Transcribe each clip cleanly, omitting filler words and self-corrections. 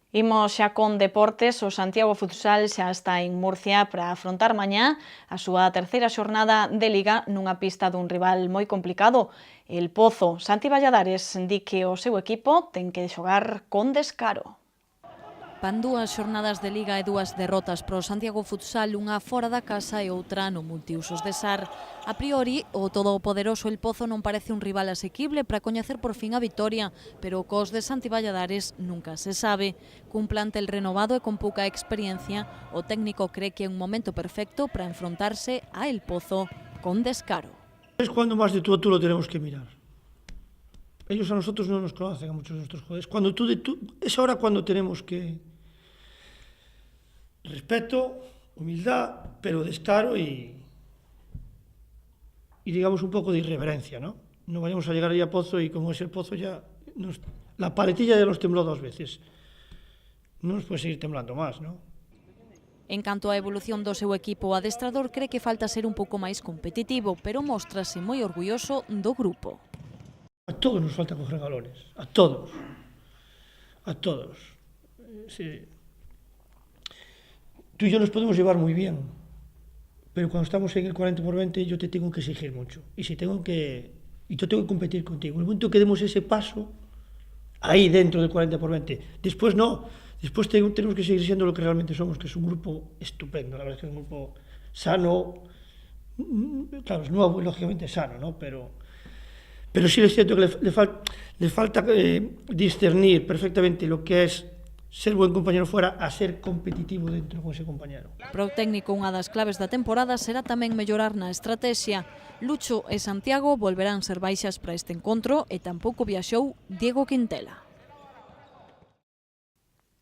Imos xa con deportes. O Santiago Futsal xa está en Murcia para afrontar mañá a súa terceira xornada de Liga nunha pista dun rival moi complicado. El Pozo. Santi Valladares di que o seu equipo ten que xogar con descaro. Van dúas xornadas de Liga e dúas derrotas para o Santiago Futsal, unha fora da casa e outra no multiusos de Sar. A priori, o todopoderoso El Pozo non parece un rival asequible para coñecer por fin a vitoria, pero cos de Santi Valladares nunca se sabe. Cun plantel renovado e con pouca experiencia, o técnico cree que é un momento perfecto para enfrontarse a El Pozo con descaro. Es cuando más de tú a tú lo tenemos que mirar. Ellos a nosotros no nos conocen, a muchos de nuestros jugadores. Cuando es ahora cuando tenemos que respeto, humildad, pero descaro y digamos un poco de irreverencia, ¿no? No vayamos a llegar ahí a Pozo y como es el Pozo ya la paletilla ya nos tembló 2 veces. No nos puede seguir temblando más, ¿no? En canto á evolución do seu equipo, o adestrador cree que falta ser un pouco máis competitivo, pero móstrase moi orgulloso do grupo. A todos nos falta coger galones, a todos. A todos. Sí. Tú y yo nos podemos llevar muy bien, pero cuando estamos en el 40x20 yo te tengo que exigir mucho. Y yo tengo que competir contigo. En el momento que demos ese paso, ahí dentro del 40x20, después no. Después tenemos que seguir siendo lo que realmente somos, que es un grupo estupendo, la verdad es que es un grupo sano, claro, es nuevo y lógicamente sano, ¿no? Pero sí es cierto que le falta discernir perfectamente lo que es ser buen compañero fuera a ser competitivo dentro con ese compañero. Para o técnico, unha das claves da temporada será tamén mellorar na estrategia. Lucho e Santiago volverán ser baixas para este encontro e tampouco viaxou Diego Quintela.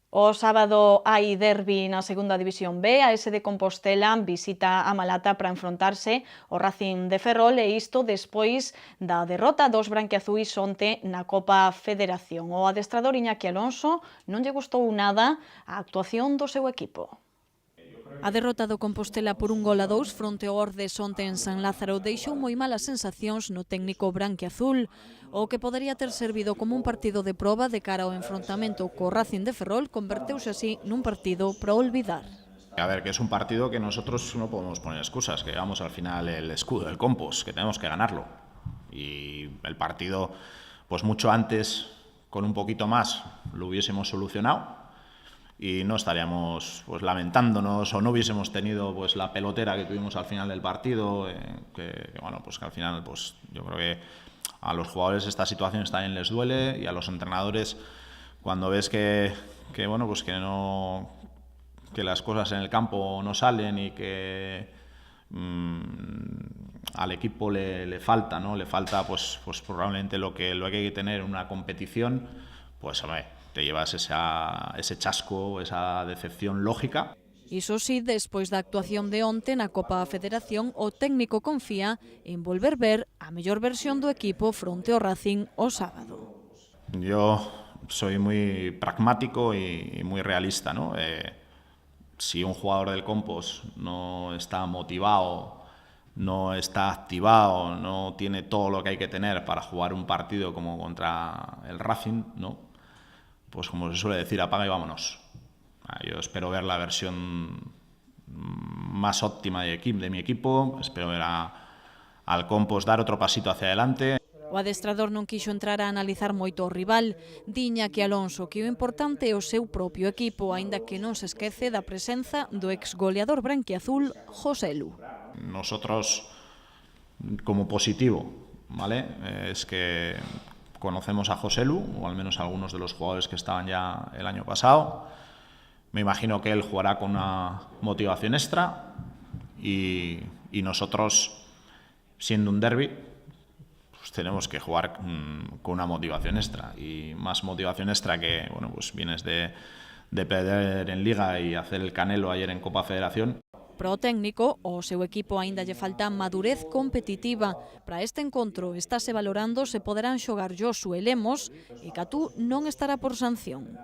O sábado hai derbi na segunda división B. A AS de Compostela visita a Malata para enfrontarse ao Racing de Ferrol, e isto despois da derrota dos branquiazuis onte na Copa Federación. O adestrador Iñaki Alonso non lle gustou nada a actuación do seu equipo. A derrota do Compostela por 1-2 fronte ao Ordes onte en San Lázaro deixou moi malas sensacións no técnico branquiazul, o que podería ter servido como un partido de proba de cara ao enfrontamento co Racing de Ferrol converteuse así nun partido para olvidar. A ver, que es un partido que nosotros no podemos poner excusas, que llevamos al final el escudo del Compos, que tenemos que ganarlo. Y el partido, pues mucho antes, con un poquito más, lo hubiésemos solucionado y no estaríamos pues lamentándonos, o no hubiésemos tenido pues la pelotera que tuvimos al final del partido, bueno, pues que al final pues yo creo que a los jugadores esta situación también les duele, y a los entrenadores cuando ves que bueno, pues que las cosas en el campo no salen y que al equipo le falta, ¿no? Le falta pues probablemente lo que hay que tener en una competición, pues hombre, te llevas ese chasco, esa decepción lógica. Iso sí, despois da actuación de onte na Copa Federación, o técnico confía en volver ver a mellor versión do equipo fronte ao Racing o sábado. Yo soy muy pragmático y muy realista, ¿no? Si un jugador del Compos no está motivado, no está activado, no tiene todo lo que hay que tener para jugar un partido como contra el Racing, ¿no? Pues como se suele decir, apaga y vámonos. Yo espero ver la versión más óptima de mi equipo, espero ver al Compos dar otro pasito hacia adelante. O adestrador non quixo entrar a analizar moito o rival. Diña que Alonso que o importante é o seu propio equipo, aínda que non se esquece da presenza do exgoleador branquiazul Joselu. Nosotros, como positivo, ¿vale? Es que conocemos a Joselu, o al menos a algunos de los jugadores que estaban ya el año pasado. Me imagino que él jugará con una motivación extra y nosotros, siendo un derbi, pues tenemos que jugar con una motivación extra, y más motivación extra que, bueno, pues vienes de perder en Liga y hacer el Canelo ayer en Copa Federación. Para o técnico, o seu equipo aínda lle falta madurez competitiva. Para este encontro estáse valorando se poderán xogar Josu e Lemos, e Catú non estará por sanción.